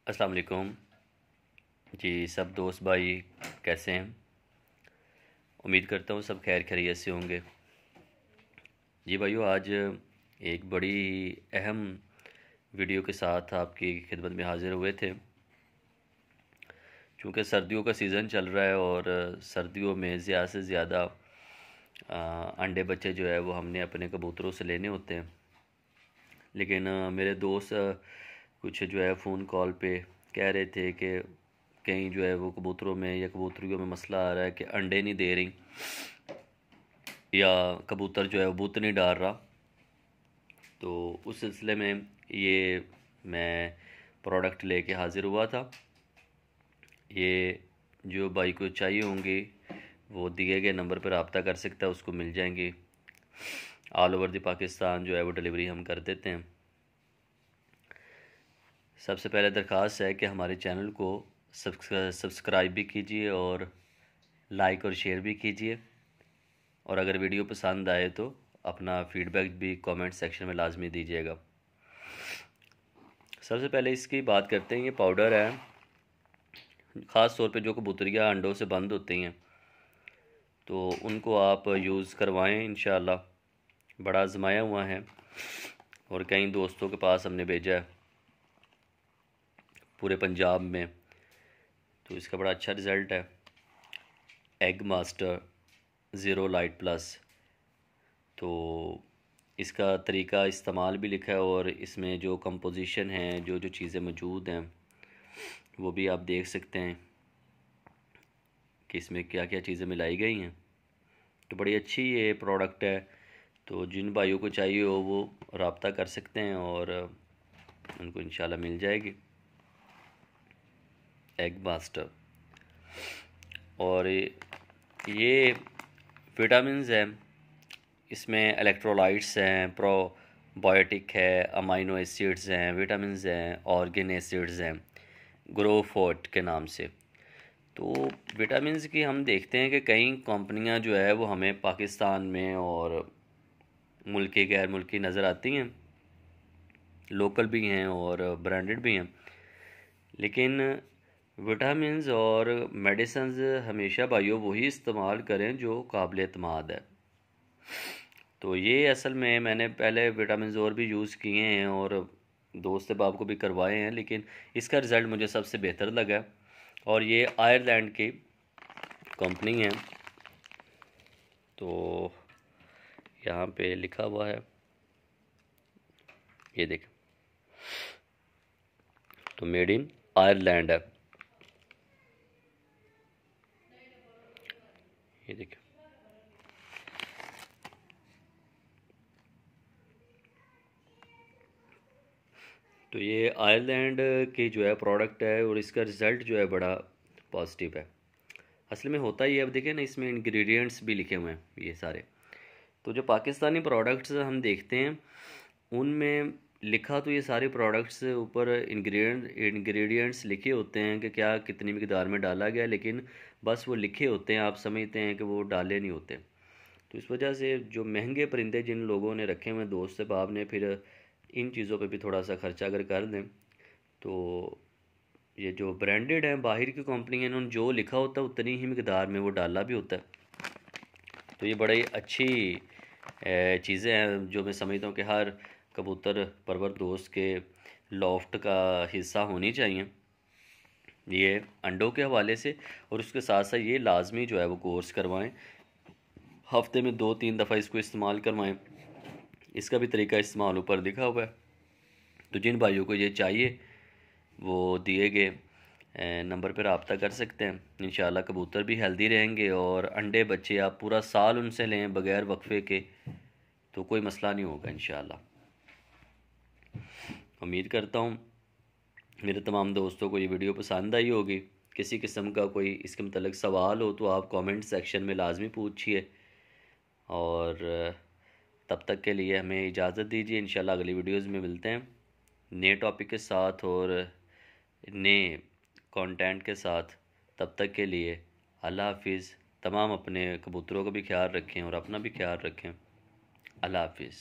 अस्सलाम वालेकुम जी। सब दोस्त भाई कैसे हैं? उम्मीद करता हूँ सब खैर खैरियत से होंगे। जी भाइयों, आज एक बड़ी अहम वीडियो के साथ आपकी खिदमत में हाज़िर हुए थे। चूँकि सर्दियों का सीज़न चल रहा है और सर्दियों में ज़्यादा से ज़्यादा अंडे बच्चे जो है वो हमने अपने कबूतरों से लेने होते हैं। लेकिन मेरे दोस्त कुछ जो है फ़ोन कॉल पे कह रहे थे कि कहीं जो है वो कबूतरों में या कबूतरियों में मसला आ रहा है कि अंडे नहीं दे रही या कबूतर जो है वो बूत नहीं डाल रहा। तो उस सिलसिले में ये मैं प्रोडक्ट लेके हाज़िर हुआ था। ये जो भाई को चाहिए होंगी वो दिए गए नंबर पर रब्ता कर सकता है, उसको मिल जाएंगी। ऑल ओवर द पाकिस्तान जो है वो डिलीवरी हम कर देते हैं। सबसे पहले दरख्वास्त है कि हमारे चैनल को सब्सक्राइब भी कीजिए और लाइक और शेयर भी कीजिए, और अगर वीडियो पसंद आए तो अपना फ़ीडबैक भी कमेंट सेक्शन में लाजमी दीजिएगा। सबसे पहले इसकी बात करते हैं। ये पाउडर है, ख़ास तौर पे जो कबूतरियाँ अंडों से बंद होती हैं तो उनको आप यूज़ करवाएं इंशाल्लाह। बड़ा आजमाया हुआ है और कई दोस्तों के पास हमने भेजा है पूरे पंजाब में, तो इसका बड़ा अच्छा रिज़ल्ट है। Egg master zero light plus, तो इसका तरीका इस्तेमाल भी लिखा है और इसमें जो कंपोजिशन है, जो जो चीज़ें मौजूद हैं वो भी आप देख सकते हैं कि इसमें क्या क्या चीज़ें मिलाई गई हैं। तो बड़ी अच्छी ये प्रोडक्ट है, तो जिन भाइयों को चाहिए हो वो रब्ता कर सकते हैं और उनको इंशाल्लाह मिल जाएगी एग मास्टर। और ये विटामिन्स हैं, इसमें इलेक्ट्रोलाइट्स हैं, प्रोबायोटिक है, अमाइनो एसिड्स हैं, विटामिन्स हैं, ऑर्गेन एसिड्स हैं, ग्रोफोर्ट के नाम से। तो विटामिन्स की हम देखते हैं कि कई कंपनियां जो है वो हमें पाकिस्तान में और मुल्की गैर मुल्की नज़र आती हैं, लोकल भी हैं और ब्रांडेड भी हैं। लेकिन विटामिन्स और मेडिसिन्स हमेशा भाइयों वही इस्तेमाल करें जो काबिल एतमाद है। तो ये असल में मैंने पहले विटामिन्स और भी यूज़ किए हैं और दोस्त बाब को भी करवाए हैं, लेकिन इसका रिज़ल्ट मुझे सबसे बेहतर लगा। और ये आयरलैंड की कंपनी है, तो यहाँ पे लिखा हुआ है, ये देखें, तो मेड इन आयरलैंड है, ये देखें। तो ये आयरलैंड की जो है प्रोडक्ट है और इसका रिज़ल्ट जो है बड़ा पॉजिटिव है। असल में होता ही है, अब देखें ना, इसमें इंग्रेडिएंट्स भी लिखे हुए हैं ये सारे। तो जो पाकिस्तानी प्रोडक्ट्स हम देखते हैं उनमें लिखा तो ये सारे प्रोडक्ट्स ऊपर इंग्रेडिएंट्स लिखे होते हैं कि क्या कितनी मिकदार में डाला गया, लेकिन बस वो लिखे होते हैं, आप समझते हैं कि वो डाले नहीं होते। तो इस वजह से जो महंगे परिंदे जिन लोगों ने रखे हुए दोस्त साहब ने फिर इन चीज़ों पे भी थोड़ा सा खर्चा अगर कर दें तो ये जो ब्रांडेड हैं बाहर की कंपनी है, इन्होंने जो लिखा होता है उतनी ही मिकदार में वो डाला भी होता है। तो ये बड़ी अच्छी चीज़ें हैं जो मैं समझता हूँ कि हर कबूतर परवर दोस्त के लॉफ्ट का हिस्सा होनी चाहिए ये अंडों के हवाले से। और उसके साथ साथ ये लाजमी जो है वो कोर्स करवाएं, हफ्ते में 2-3 दफ़ा इसको इस्तेमाल करवाएं। इसका भी तरीका इस्तेमाल ऊपर लिखा हुआ है। तो जिन भाइयों को ये चाहिए वो दिए गए नंबर पर रब्ता कर सकते हैं। इंशाल्लाह कबूतर भी हेल्दी रहेंगे और अंडे बच्चे आप पूरा साल उनसे लें बग़ैर वक्फे के तो कोई मसला नहीं होगा इंशाल्लाह। उम्मीद करता हूँ मेरे तमाम दोस्तों को ये वीडियो पसंद आई होगी। किसी किस्म का कोई इसके मतलब सवाल हो तो आप कमेंट सेक्शन में लाजमी पूछिए, और तब तक के लिए हमें इजाज़त दीजिए। इंशाल्लाह अगली वीडियोज़ में मिलते हैं नए टॉपिक के साथ और नए कंटेंट के साथ। तब तक के लिए अल्लाह हाफिज़। तमाम अपने कबूतरों का भी ख्याल रखें और अपना भी ख्याल रखें। अल्लाह हाफिज़।